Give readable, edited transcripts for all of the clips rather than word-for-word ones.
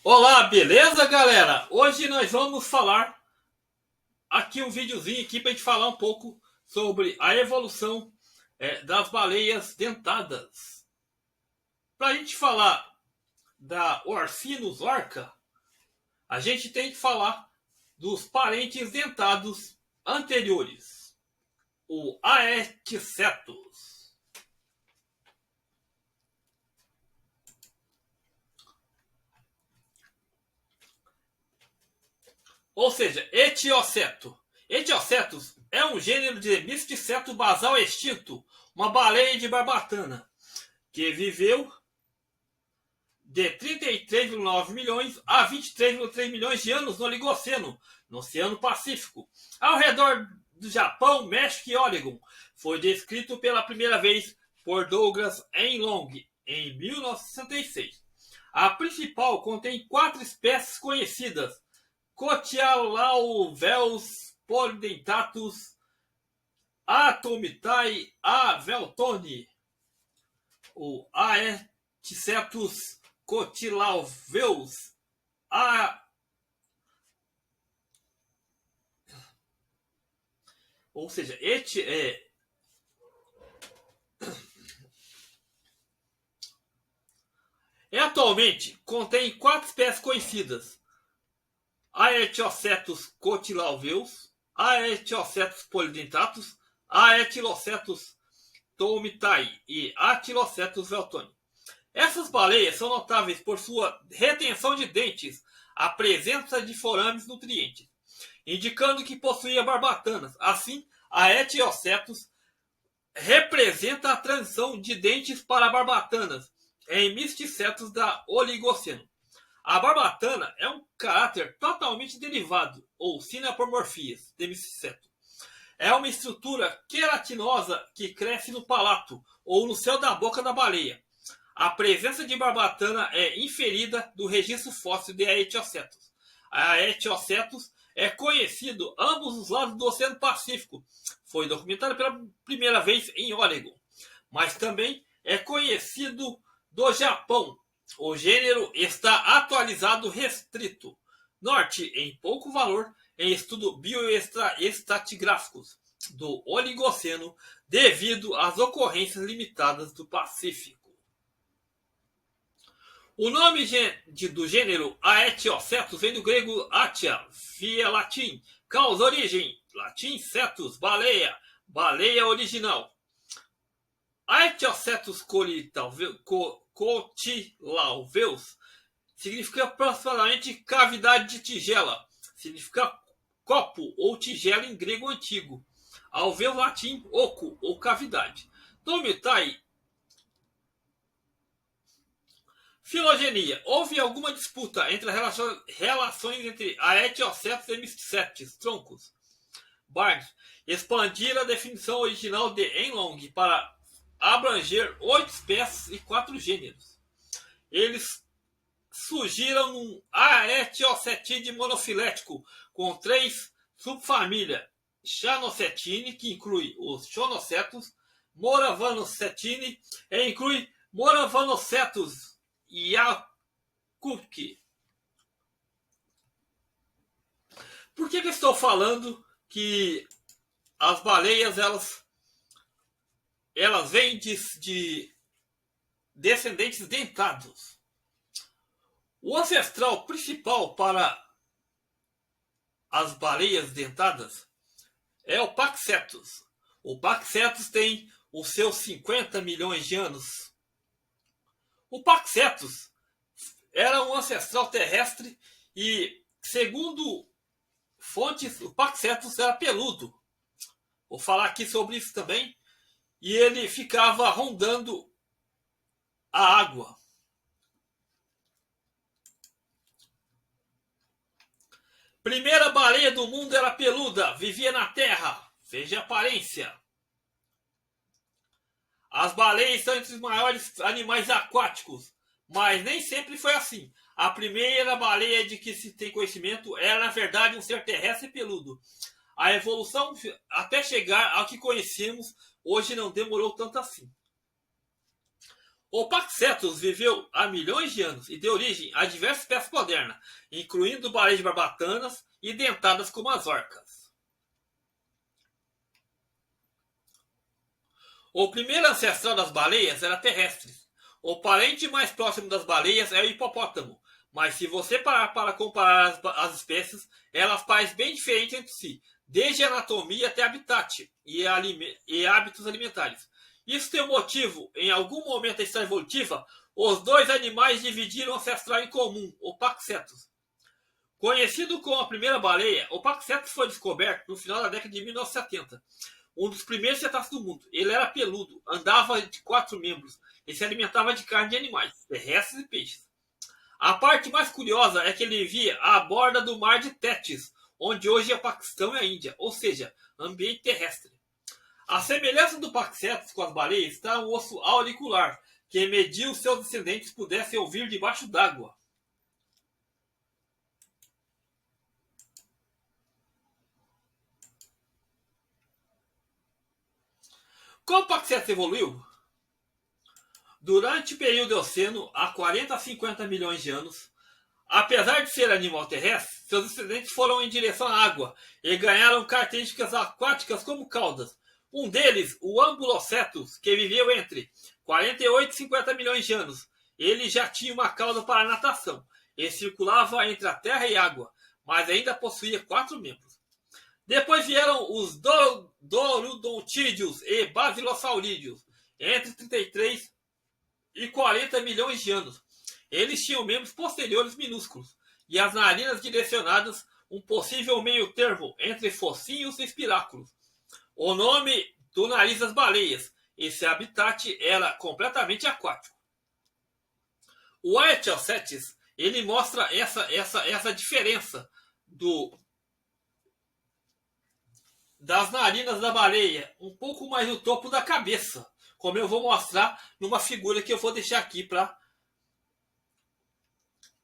Olá, beleza, galera? Hoje nós vamos falar aqui um videozinho aqui para a gente falar um pouco sobre a evolução das baleias dentadas. Para a gente falar da Orcinus orca, a gente tem que falar dos parentes dentados anteriores, o Aetcetus. Ou seja, Etioceto. Etiocetus é um gênero de misticeto basal extinto, uma baleia de barbatana, que viveu de 33,9 milhões a 23,3 milhões de anos no Oligoceno, no Oceano Pacífico, ao redor do Japão, México e Oregon. Foi descrito pela primeira vez por Douglas Enlong em 1966. A principal contém 4 espécies conhecidas: Cotylalvus polydentatus, Atomitai, A. veltoni, o Aetcetus Cotylalvus, ou seja, atualmente contém 4 espécies conhecidas: Aetiocetus cotylalvus, Aetiocetus polydentatus, Aetilocetus tomitai e Atilocetus veltoni. Essas baleias são notáveis por sua retenção de dentes, a presença de forames nutrientes, indicando que possuía barbatanas. Assim, a Etiocetus representa a transição de dentes para barbatanas em misticetos da Oligoceno. A barbatana é um caráter totalmente derivado, ou sinapomorfias, de misticeto. É uma estrutura queratinosa que cresce no palato ou no céu da boca da baleia. A presença de barbatana é inferida do registro fóssil de Aetiocetus. A Aetiocetus é conhecido ambos os lados do Oceano Pacífico. Foi documentado pela primeira vez em Oregon. Mas também é conhecido do Japão. O gênero está atualizado restrito. Norte em pouco valor em estudos bioestratigráficos do Oligoceno devido às ocorrências limitadas do Pacífico. O nome do gênero Aetiocetus vem do grego atia, via latim, causa origem, latim cetus, baleia, baleia original. Aetiocetus cotylalvus significa aproximadamente cavidade de tigela, significa copo ou tigela em grego antigo, alveus latim oco ou cavidade. Tomitai. Filogenia. Houve alguma disputa entre as relações entre Aetiocetus e misticetes, troncos. Barnes expandir a definição original de Enlong para abranger 8 espécies e 4 gêneros. Eles surgiram num Aetiocetide monofilético com 3 subfamílias: Chanocetine, que inclui os Chonocetus, Moravanocetine, e inclui Moravanocetus e Yakutki. Por que eu estou falando que as baleias elas vêm de descendentes dentados? O ancestral principal para as baleias dentadas é o Paxcetus. O Paxcetus tem os seus 50 milhões de anos. O Paxcetus era um ancestral terrestre e, segundo fontes, o Paxcetus era peludo. Vou falar aqui sobre isso também. E ele ficava rondando a água. Primeira baleia do mundo era peluda, vivia na terra. Veja a aparência. As baleias são entre os maiores animais aquáticos, mas nem sempre foi assim. A primeira baleia de que se tem conhecimento era, na verdade, um ser terrestre peludo. A evolução, até chegar ao que conhecemos, hoje não demorou tanto assim. O Paxetus viveu há milhões de anos e deu origem a diversas espécies modernas, incluindo baleias barbatanas e dentadas como as orcas. O primeiro ancestral das baleias era terrestre. O parente mais próximo das baleias é o hipopótamo, mas se você parar para comparar as espécies, elas parecem bem diferentes entre si, desde anatomia até habitat e hábitos alimentares. Isso tem um motivo: em algum momento da história evolutiva, os dois animais dividiram o ancestral em comum, o Paxetus. Conhecido como a primeira baleia, o Paxetus foi descoberto no final da década de 1970. Um dos primeiros cetáceos do mundo. Ele era peludo, andava de 4 membros e se alimentava de carne de animais, terrestres e peixes. A parte mais curiosa é que ele vivia à borda do mar de Tétis, onde hoje é o Paquistão e a Índia, ou seja, ambiente terrestre. A semelhança do Paxetus com as baleias está no osso auricular, que impediu que seus descendentes pudessem ouvir debaixo d'água. Como o Paxetus evoluiu? Durante o período Eoceno, há 40 a 50 milhões de anos, apesar de ser animal terrestre, seus descendentes foram em direção à água e ganharam características aquáticas como caudas. Um deles, o Ambulocetus, que viveu entre 48 e 50 milhões de anos. Ele já tinha uma cauda para natação e circulava entre a terra e a água, mas ainda possuía 4 membros. Depois vieram os Dorodontídeos e Basilossaurídeos, entre 33 e 40 milhões de anos. Eles tinham membros posteriores minúsculos e as narinas direcionadas, um possível meio termo entre focinhos e espiráculos. O nome do nariz das baleias, esse habitat era completamente aquático. O Aetiocetes, ele mostra essa diferença das narinas da baleia, um pouco mais no topo da cabeça, como eu vou mostrar numa figura que eu vou deixar aqui para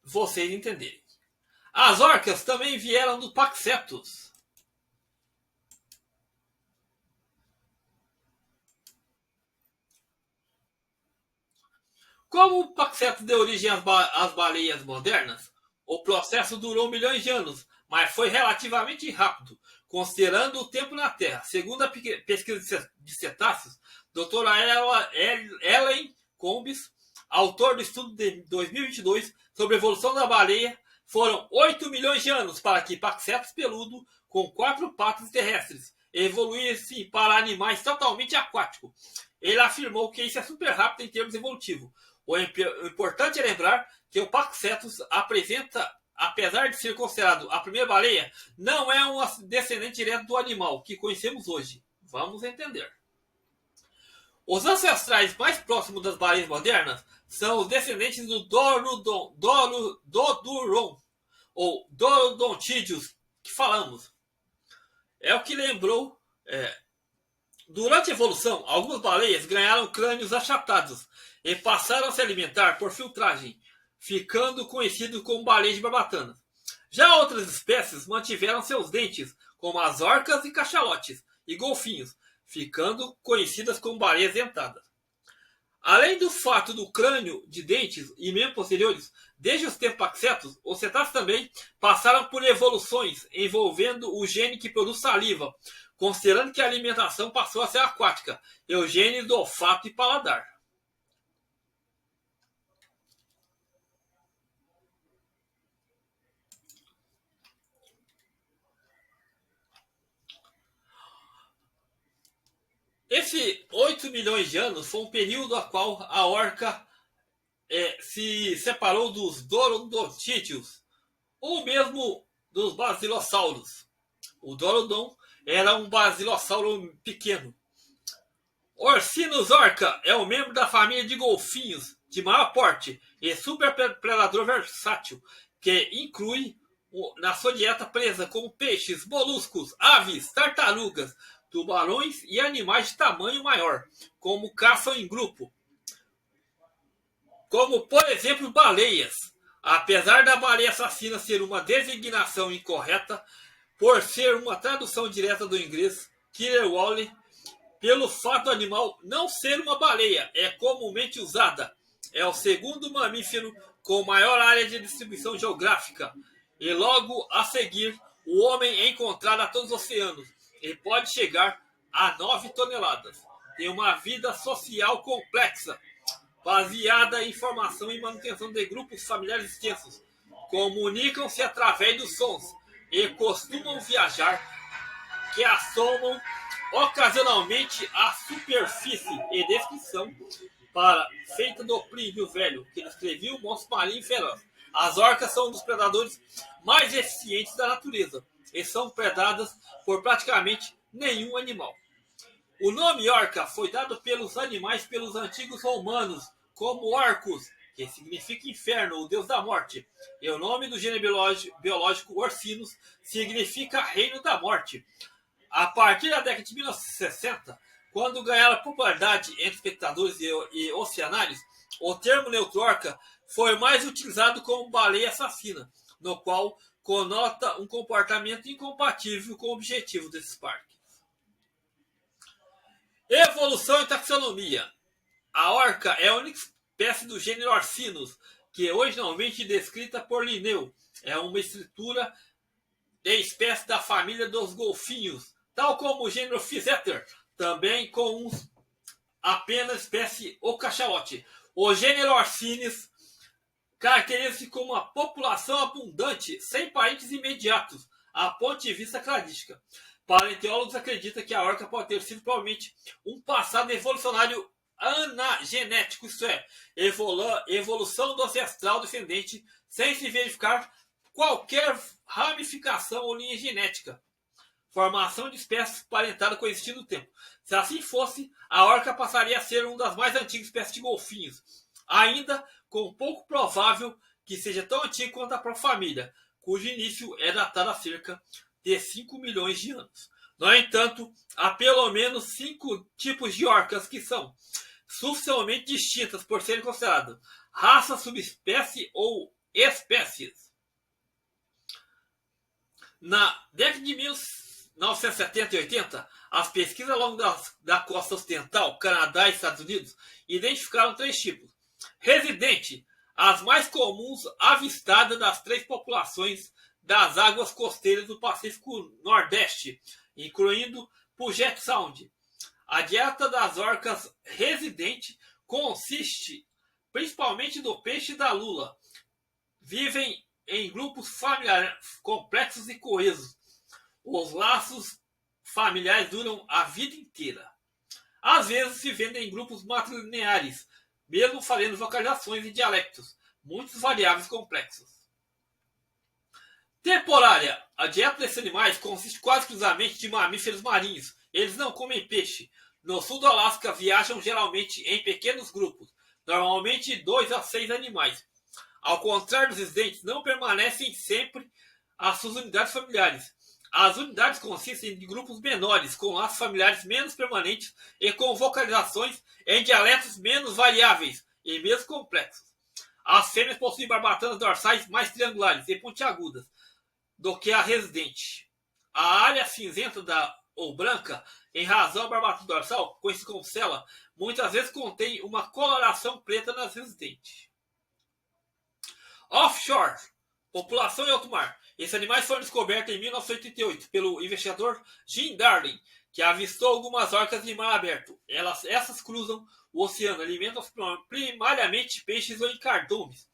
vocês entenderem. As orcas também vieram do Paxetus. Como o Paxetus deu origem às baleias modernas, o processo durou milhões de anos, mas foi relativamente rápido, considerando o tempo na Terra. Segundo a pesquisa de cetáceos, doutora Ellen Combs, autor do estudo de 2022 sobre a evolução da baleia, foram 8 milhões de anos para que Paxetus peludo, com 4 patas terrestres, evoluísse para animais totalmente aquáticos. Ele afirmou que isso é super rápido em termos evolutivos. O importante é lembrar que o Paxetus apresenta, apesar de ser considerado a primeira baleia, não é um descendente direto do animal que conhecemos hoje. Vamos entender. Os ancestrais mais próximos das baleias modernas são os descendentes do Doduron, ou Dorodontídeos, que falamos. É o que lembrou. Durante a evolução, algumas baleias ganharam crânios achatados e passaram a se alimentar por filtragem, ficando conhecido como baleias de barbatana. Já outras espécies mantiveram seus dentes, como as orcas e cachalotes, e golfinhos, ficando conhecidas como baleias dentadas. Além do fato do crânio de dentes e membros posteriores, desde os tempos Paxetus, os cetáceos também passaram por evoluções envolvendo o gene que produz saliva, considerando que a alimentação passou a ser aquática, e o gene do olfato e paladar. Esse 8 milhões de anos foi um período a qual a orca se separou dos Dorodontídeos, ou mesmo dos basilossauros. O Dorodon era um basilossauro pequeno. Orcinus orca é um membro da família de golfinhos de maior porte e super predador versátil, que inclui na sua dieta presa como peixes, moluscos, aves, tartarugas, tubarões e animais de tamanho maior, como caçam em grupo, como por exemplo baleias. Apesar da baleia assassina ser uma designação incorreta, por ser uma tradução direta do inglês killer whale, pelo fato do animal não ser uma baleia, é comumente usada é o segundo mamífero com maior área de distribuição geográfica. E logo a seguir, o homem é encontrado a todos os oceanos. Ele pode chegar a 9 toneladas. Tem uma vida social complexa, baseada em formação e manutenção de grupos familiares extensos. Comunicam-se através dos sons e costumam viajar, que assomam ocasionalmente a superfície. E descrição feita do Plínio Velho, que descrevia o monstro marinho feroz. As orcas são um dos predadores mais eficientes da natureza e são predadas por praticamente nenhum animal. O nome orca foi dado pelos animais pelos antigos romanos como Orcus, que significa inferno, o deus da morte. E o nome do gênero biológico Orcinus significa reino da morte. A partir da década de 1960, quando ganharam popularidade entre espectadores e oceanários, o termo neutro orca foi mais utilizado como baleia assassina, no qual conota um comportamento incompatível com o objetivo desses parques. Evolução e taxonomia. A orca é a única espécie do gênero Orcinus, que é originalmente descrita por Linneu. É uma estrutura de espécie da família dos golfinhos, tal como o gênero Physeter, também com apenas espécie o cachalote. O gênero Orcinus caracteriza-se como uma população abundante, sem parentes imediatos, a ponto de vista cladística. Paleontólogos acreditam que a orca pode ter sido provavelmente um passado evolucionário anagenético, isto é, evolução do ancestral descendente, sem se verificar qualquer ramificação ou linha genética. Formação de espécies parentadas coexistindo no tempo. Se assim fosse, a orca passaria a ser uma das mais antigas espécies de golfinhos, ainda com pouco provável que seja tão antiga quanto a própria família, cujo início é datado a cerca de 5 milhões de anos. No entanto, há pelo menos 5 tipos de orcas que são suficientemente distintas por serem consideradas raça, subespécie ou espécies. Na década de 1970 e 80, as pesquisas ao longo da costa ocidental, Canadá e Estados Unidos, identificaram 3 tipos. Residente, as mais comuns avistadas das 3 populações das águas costeiras do Pacífico Nordeste, incluindo Puget Sound. A dieta das orcas residente consiste principalmente do peixe e da lula. Vivem em grupos familiares complexos e coesos. Os laços familiares duram a vida inteira. Às vezes se vendem em grupos matrilineares, mesmo fazendo vocalizações e dialectos, muitos variáveis complexos. Temporária. A dieta desses animais consiste quase exclusivamente de mamíferos marinhos. Eles não comem peixe. No sul do Alasca viajam geralmente em pequenos grupos, normalmente 2 a 6 animais. Ao contrário dos residentes, não permanecem sempre às suas unidades familiares. As unidades consistem de grupos menores, com laços familiares menos permanentes e com vocalizações em dialetos menos variáveis e menos complexos. As fêmeas possuem barbatanas dorsais mais triangulares e pontiagudas do que a residente. A área cinzenta ou branca, em razão da barbatana dorsal, conhecida como cela, muitas vezes contém uma coloração preta nas residentes. Offshore, população em alto mar. Esses animais foram descobertos em 1988 pelo investigador Jim Darling, que avistou algumas orcas em mar aberto. Essas cruzam o oceano, alimentam primariamente peixes ou cardumes.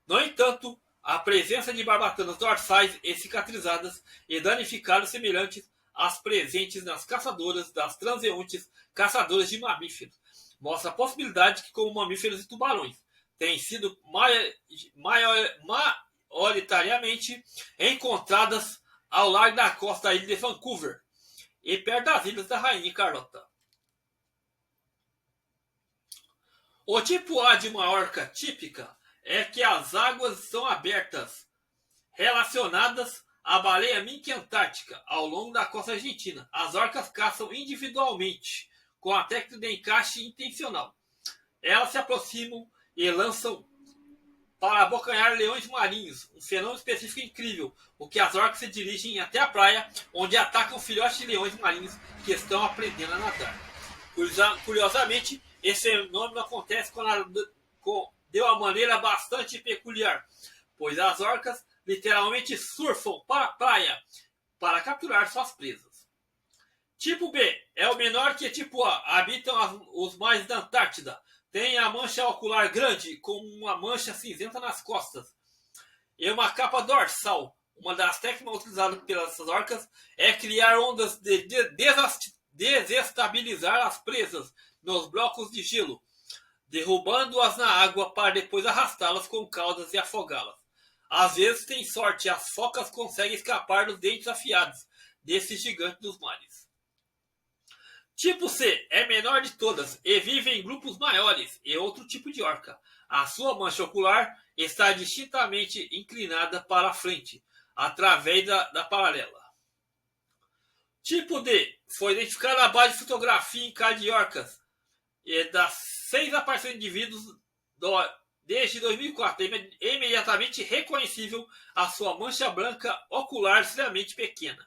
No entanto, a presença de barbatanas dorsais e cicatrizadas e danificadas semelhantes às presentes nas caçadoras das transeuntes caçadoras de mamíferos mostra a possibilidade que, como mamíferos e tubarões, têm sido maioritariamente encontradas ao largo da costa da ilha de Vancouver e perto das ilhas da Rainha Carlota. O tipo A de uma orca típica é que as águas são abertas, relacionadas à baleia mink antártica ao longo da costa argentina. As orcas caçam individualmente, com a técnica de encaixe intencional. Elas se aproximam e lançam para abocanhar leões marinhos, um fenômeno específico incrível, o que as orcas se dirigem até a praia, onde atacam filhotes de leões marinhos que estão aprendendo a nadar. Curiosamente, esse fenômeno acontece de uma maneira bastante peculiar, pois as orcas literalmente surfam para a praia para capturar suas presas. Tipo B é o menor que tipo A, habitam os mares da Antártida, tem a mancha ocular grande com uma mancha cinzenta nas costas e uma capa dorsal. Uma das técnicas utilizadas pelas orcas é criar ondas de desestabilizar as presas nos blocos de gelo, derrubando-as na água para depois arrastá-las com caudas e afogá-las. Às vezes tem sorte e as focas conseguem escapar dos dentes afiados desse gigante dos mares. Tipo C é menor de todas e vive em grupos maiores e outro tipo de orca. A sua mancha ocular está distintamente inclinada para a frente, através da paralela. Tipo D foi identificada a base de fotografia em cara de orcas e das 6 aparições de indivíduos desde 2004. É imediatamente reconhecível a sua mancha branca ocular extremamente pequena,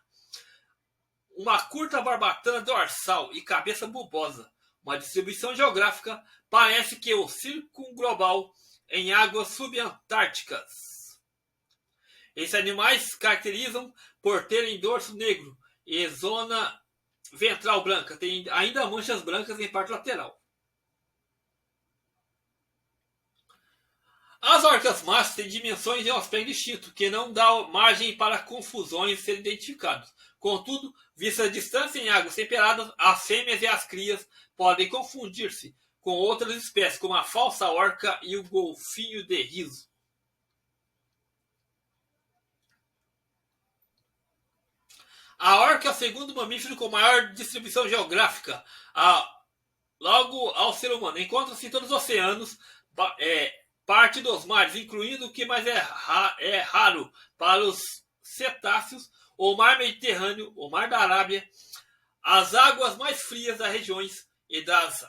uma curta barbatana dorsal e cabeça bulbosa. Uma distribuição geográfica parece que o círculo global em águas subantárticas. Esses animais se caracterizam por terem dorso negro e zona ventral branca. Tem ainda manchas brancas em parte lateral. As orcas machos têm dimensões e um aspecto distinto, que não dá margem para confusões serem identificados. Contudo, vista a distância em águas temperadas, as fêmeas e as crias podem confundir-se com outras espécies, como a falsa orca e o golfinho de riso. A orca é o segundo mamífero com maior distribuição geográfica, logo ao ser humano. Encontra-se em todos os oceanos, parte dos mares, incluindo o que mais é raro para os cetáceos, o mar Mediterrâneo, o mar da Arábia, as águas mais frias das regiões e das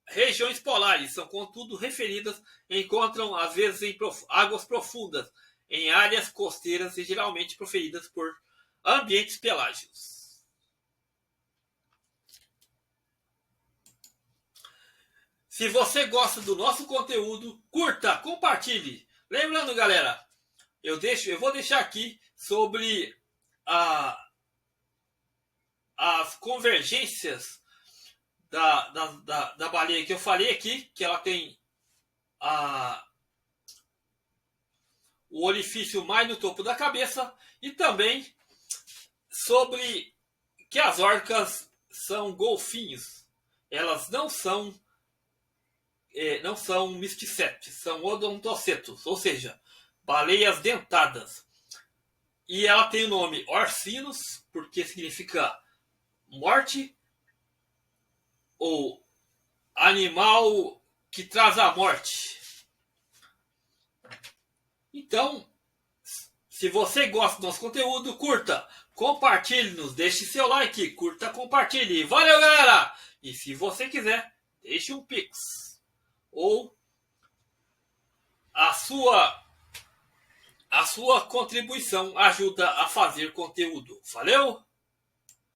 regiões polares são, contudo, referidas, encontram às vezes em águas profundas, em áreas costeiras e geralmente proferidas por ambientes pelágicos. Se você gosta do nosso conteúdo, curta, compartilhe. Lembrando, galera, eu vou deixar aqui sobre as convergências da baleia que eu falei aqui, que ela tem o orifício mais no topo da cabeça, e também sobre que as orcas são golfinhos. Elas não são misticetes, são odontocetos, ou seja, baleias dentadas. E ela tem o nome Orcinus, porque significa morte, ou animal que traz a morte. Então, se você gosta do nosso conteúdo, curta, compartilhe-nos, deixe seu like, curta, compartilhe. Valeu, galera! E se você quiser, deixe um pix. Ou a sua contribuição ajuda a fazer conteúdo. Valeu?